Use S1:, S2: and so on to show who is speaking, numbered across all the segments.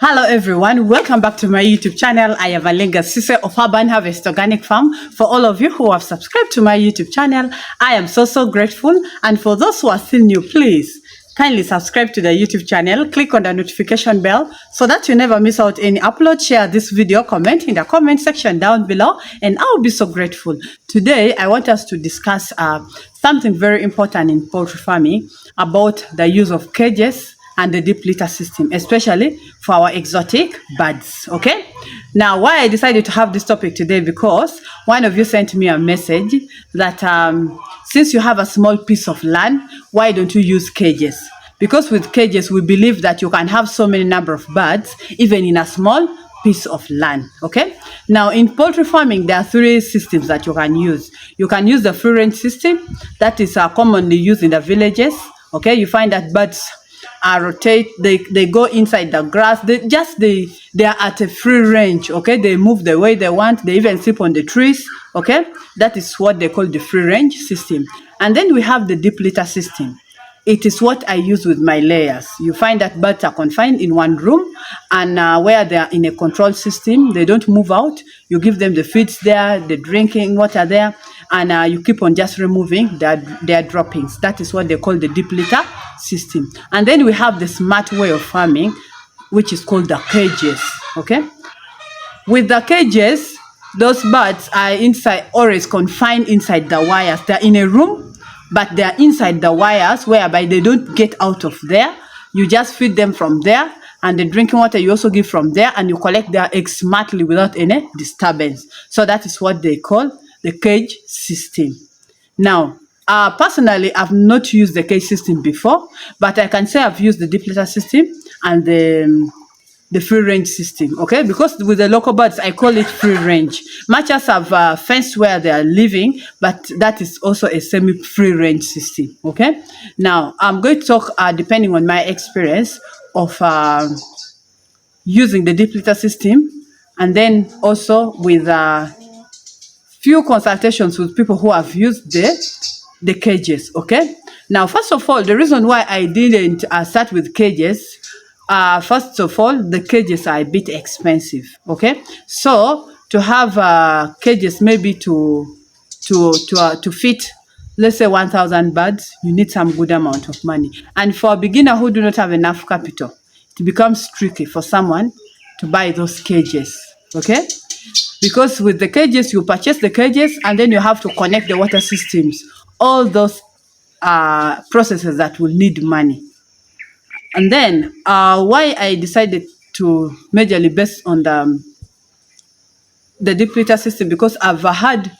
S1: Hello everyone, welcome back to my YouTube channel. I am Alenga Sise of Urban Harvest Organic Farm. For all of you who have subscribed to my YouTube channel, I am so grateful. And for those who are still new, please kindly subscribe to the YouTube channel, click on the notification bell so that you never miss out any upload. Share this video, comment in the comment section down below, and I'll be so grateful. Today, I want us to discuss something very important in poultry farming about the use of cages and the deep litter system, especially for our exotic birds. Okay, now why I decided to have this topic today, because one of you sent me a message that since you have a small piece of land, why don't you use cages? Because with cages we believe that you can have so many number of birds even in a small piece of land. Okay, now in poultry farming there are three systems that you can use. You can use the free range system that is commonly used in the villages. Okay, you find that birds rotate, they go inside the grass, they are at a free range. Okay, they move the way they want, they even sleep on the trees. Okay, that is what they call the free range system. And then we have the deep litter system. It is what I use with my layers. You find that birds are confined in one room, and where they are in a control system, they don't move out. You give them the feeds there, the drinking water there, and you keep on just removing their droppings. That is what they call the deep litter system. And then we have the smart way of farming, which is called the cages. Okay, with the cages, those birds are inside, always confined inside the wires. They're in a room, but they're inside the wires, whereby they don't get out of there. You just feed them from there, and the drinking water you also give from there, and you collect their eggs smartly without any disturbance. So that is what they call the cage system. Now, personally, I've not used the cage system before, but I can say I've used the deep litter system and the free range system. Okay, because with the local birds I call it free range. Much as I've fenced where they are living, but that is also a semi free range system. Okay, now I'm going to talk depending on my experience of using the deep litter system, and then also with few consultations with people who have used the cages. Okay, now first of all, the reason why I didn't start with cages, first of all, the cages are a bit expensive. Okay, so to have cages maybe to fit, let's say 1,000 birds, you need some good amount of money. And for a beginner who do not have enough capital, it becomes tricky for someone to buy those cages. Okay, because with the cages, you purchase the cages and then you have to connect the water systems, all those processes that will need money. And then why I decided to majorly based on the deep litter system, because I've had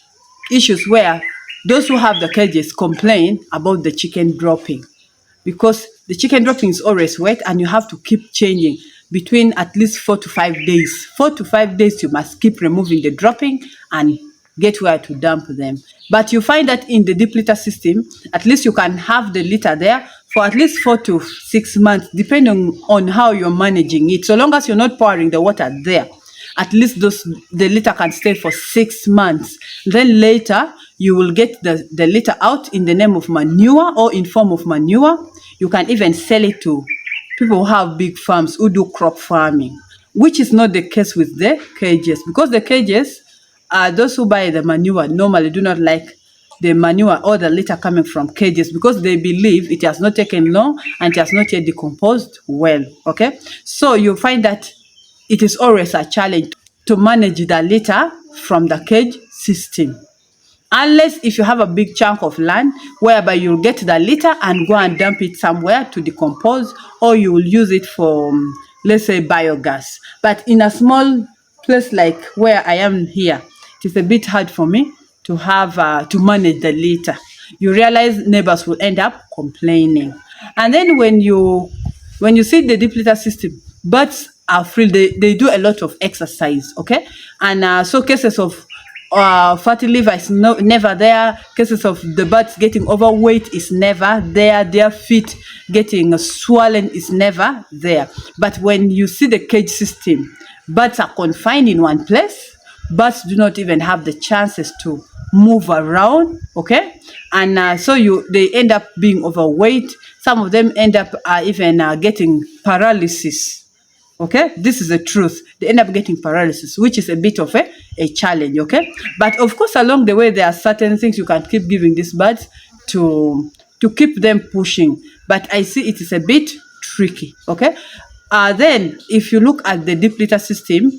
S1: issues where those who have the cages complain about the chicken dropping, because the chicken dropping is always wet and you have to keep changing between at least 4 to 5 days. 4 to 5 days you must keep removing the dropping and get where to dump them. But you find that in the deep litter system, at least you can have the litter there for at least 4 to 6 months, depending on how you're managing it. So long as you're not pouring the water there, at least the litter can stay for 6 months. Then later, you will get the litter out in the name of manure or in form of manure. You can even sell it to people who have big farms who do crop farming, which is not the case with the cages, because the cages, those who buy the manure normally do not like the manure or the litter coming from cages, because they believe it has not taken long and it has not yet decomposed well. Okay, so you find that it is always a challenge to manage the litter from the cage system, unless if you have a big chunk of land whereby you'll get the litter and go and dump it somewhere to decompose, or you will use it for, let's say, biogas. But in a small place like where I am here, it is a bit hard for me to have to manage the litter. You realize neighbors will end up complaining. And then when you see the deep litter system, birds are free. They do a lot of exercise. Okay, and so cases of fatty liver is never there. Cases of the birds getting overweight is never there. Their feet getting swollen is never there. But when you see the cage system, birds are confined in one place. Birds do not even have the chances to move around. Okay, and so they end up being overweight. Some of them end up even getting paralysis. Okay, this is the truth. They end up getting paralysis, which is a bit of a challenge. Okay, but of course, along the way, there are certain things you can keep giving these birds to keep them pushing. But I see it is a bit tricky. Okay, then if you look at the deep litter system,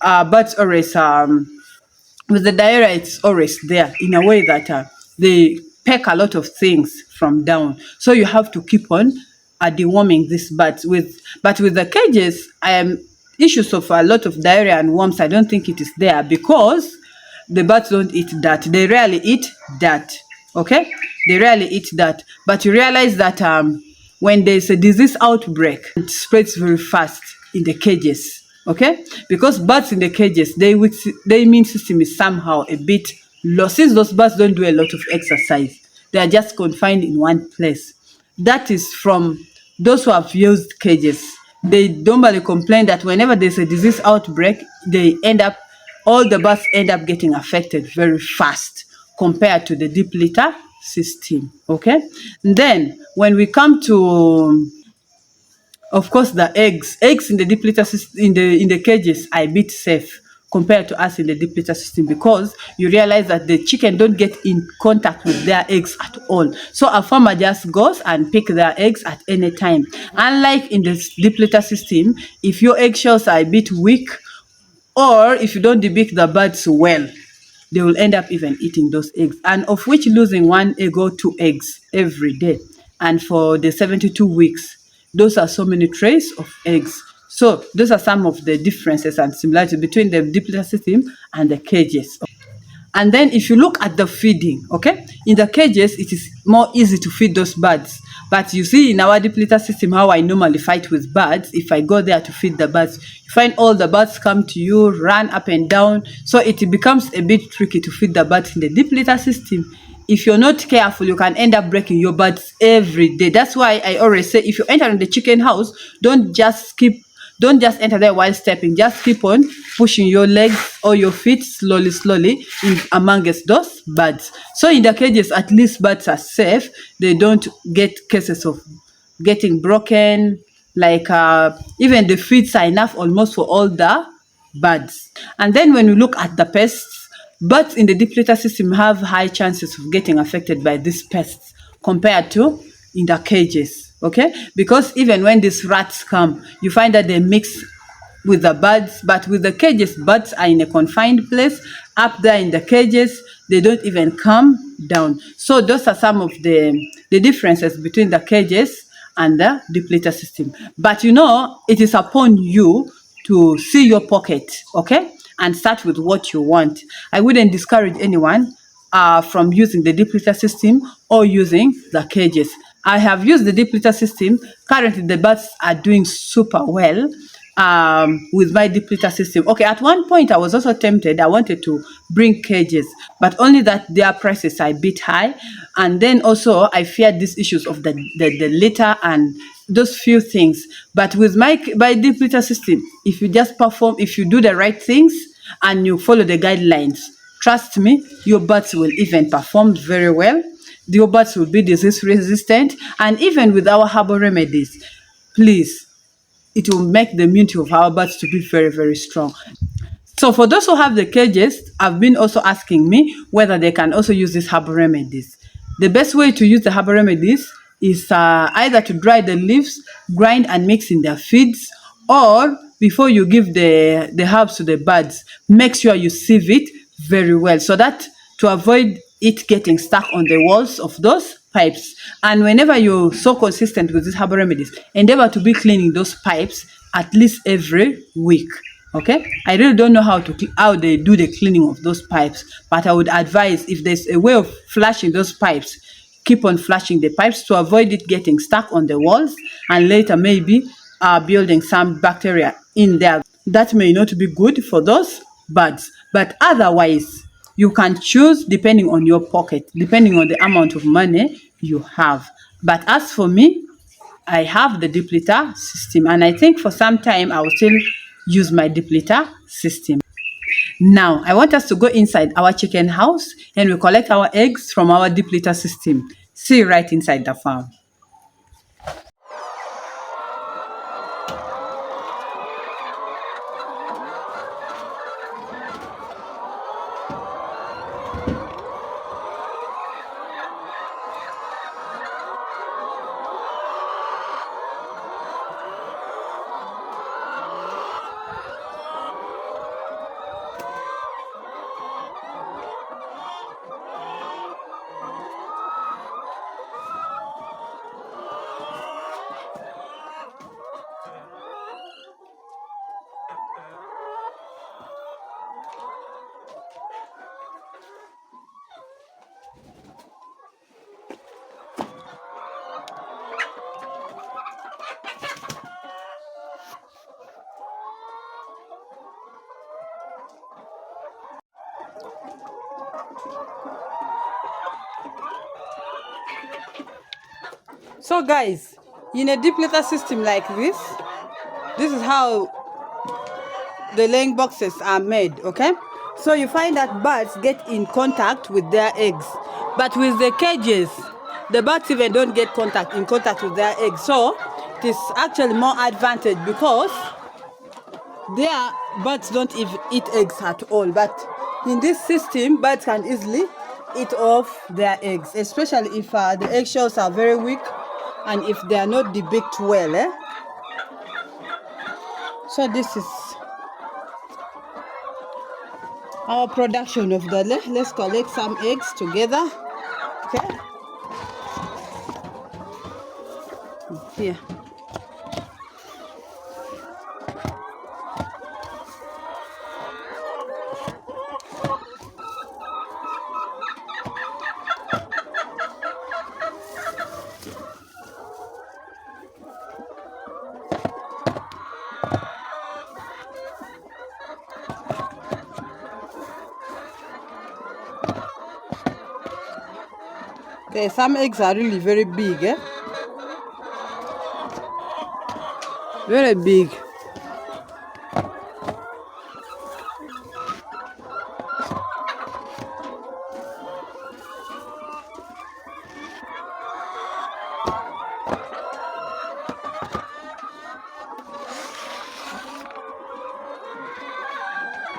S1: birds always with the diarrhea, it's always there in a way that they peck a lot of things from down. So you have to keep on deworming these birds. But with the cages, issues of a lot of diarrhea and worms, I don't think it is there because the birds don't eat that. They rarely eat that. Okay, they rarely eat that. But you realize that when there's a disease outbreak, it spreads very fast in the cages. Okay, because birds in the cages, their immune system is somehow a bit low. Since those birds don't do a lot of exercise, they are just confined in one place. That is from those who have used cages. They normally complain that whenever there's a disease outbreak, all the birds end up getting affected very fast compared to the deep litter system. Okay, and then when we come to, of course, the eggs in the deep litter system, in the cages are a bit safe compared to us in the deep litter system, because you realize that the chicken don't get in contact with their eggs at all. So a farmer just goes and pick their eggs at any time. Unlike in the deep litter system, if your eggshells are a bit weak, or if you don't debake the birds well, they will end up even eating those eggs, and of which losing 1 egg or 2 eggs every day. And for the 72 weeks, those are so many trays of eggs. So those are some of the differences and similarities between the deep litter system and the cages. And then if you look at the feeding, okay, in the cages, it is more easy to feed those birds. But you see in our deep litter system, how I normally fight with birds. If I go there to feed the birds, you find all the birds come to you, run up and down. So it becomes a bit tricky to feed the birds in the deep litter system. If you're not careful, you can end up breaking your birds every day. That's why I always say, if you enter in the chicken house, don't just enter there while stepping. Just keep on pushing your legs or your feet slowly in amongst those birds. So in the cages, at least birds are safe. They don't get cases of getting broken. Like even the feeds are enough almost for all the birds. And then when we look at the pests, birds in the deep litter system have high chances of getting affected by these pests compared to in the cages. Okay, because even when these rats come, you find that they mix with the birds. But with the cages, birds are in a confined place up there in the cages. They don't even come down. So those are some of the differences between the cages and the deep litter system. But you know, it is upon you to see your pocket, okay, and start with what you want. I wouldn't discourage anyone from using the deep litter system or using the cages. I have used the deep litter system. Currently, the birds are doing super well with my deep litter system. Okay, at one point, I was also tempted. I wanted to bring cages, but only that their prices are a bit high. And then also, I feared these issues of the litter and those few things. But with my deep litter system, if you just perform, if you do the right things and you follow the guidelines, trust me, your birds will even perform very well. Your birds will be disease resistant. And even with our herbal remedies, please, it will make the immunity of our birds to be very, very strong. So for those who have the cages, I've been also asking me whether they can also use these herbal remedies. The best way to use the herbal remedies is either to dry the leaves, grind and mix in their feeds, or before you give the herbs to the birds, make sure you sieve it very well, so that to avoid it getting stuck on the walls of those pipes. And whenever you're so consistent with these herbal remedies, endeavor to be cleaning those pipes at least every week. Okay, I really don't know how they do the cleaning of those pipes, but I would advise, if there's a way of flushing those pipes, keep on flushing the pipes to avoid it getting stuck on the walls and later maybe building some bacteria in there. That may not be good for those birds, but otherwise you can choose depending on your pocket, depending on the amount of money you have. But as for me, I have the deep litter system, and I think for some time I will still use my deep litter system. Now, I want us to go inside our chicken house and we collect our eggs from our deep litter system. See you right inside the farm. So guys, in a deep litter system like this is how the laying boxes are made, okay? So you find that birds get in contact with their eggs, but with the cages, the birds even don't get in contact with their eggs. So it is actually more advantage because their birds don't even eat eggs at all. But in this system, birds can easily eat off their eggs, especially if the eggshells are very weak and if they are not debanked well. So this is our production of the lay. Let's collect some eggs together. Okay. Here. Okay, some eggs are really very big, very big.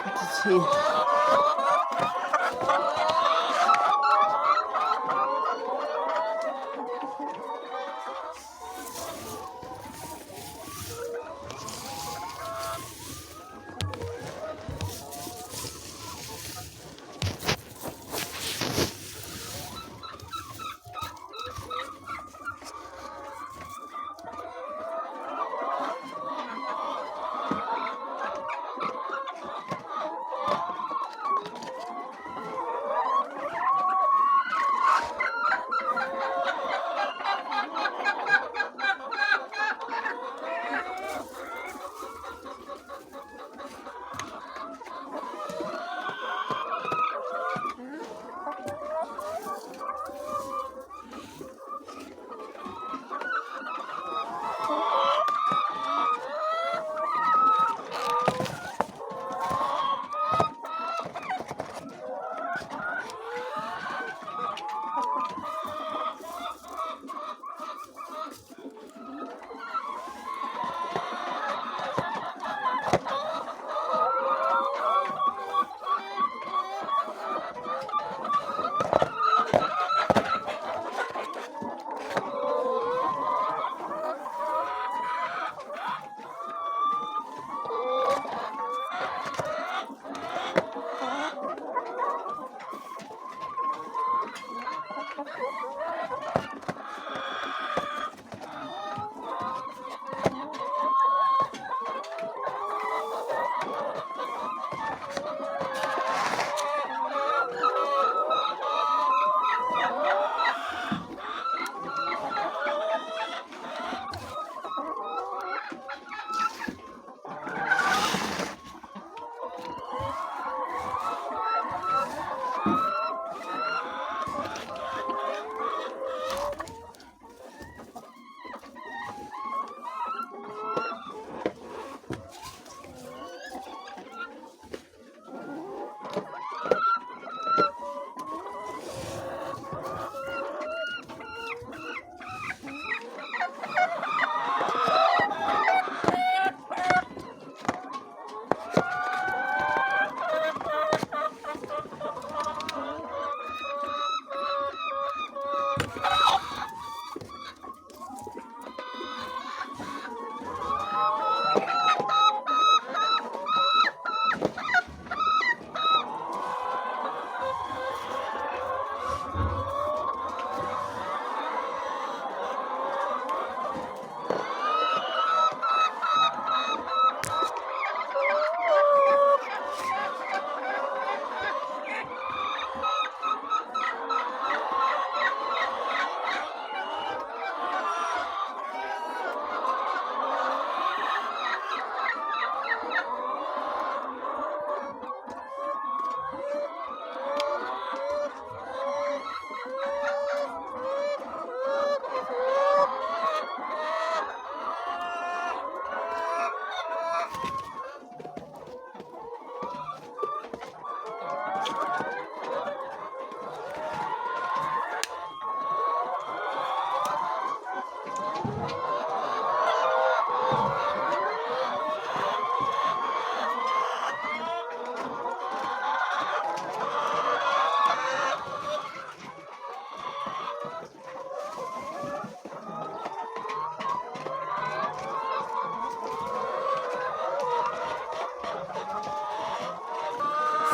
S1: Let's see.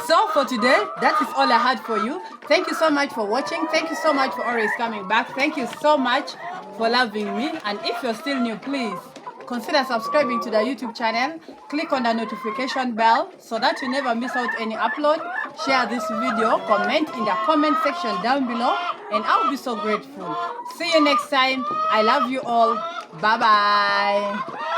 S1: So for today, that is all I had for you. Thank you so much for watching. Thank you so much for always coming back. Thank you so much for loving me. And if you're still new, please consider subscribing to the YouTube channel. Click on the notification bell so that you never miss out any upload. Share this video, comment in the comment section down below, and I'll be so grateful. See you next time. I love you all. Bye bye.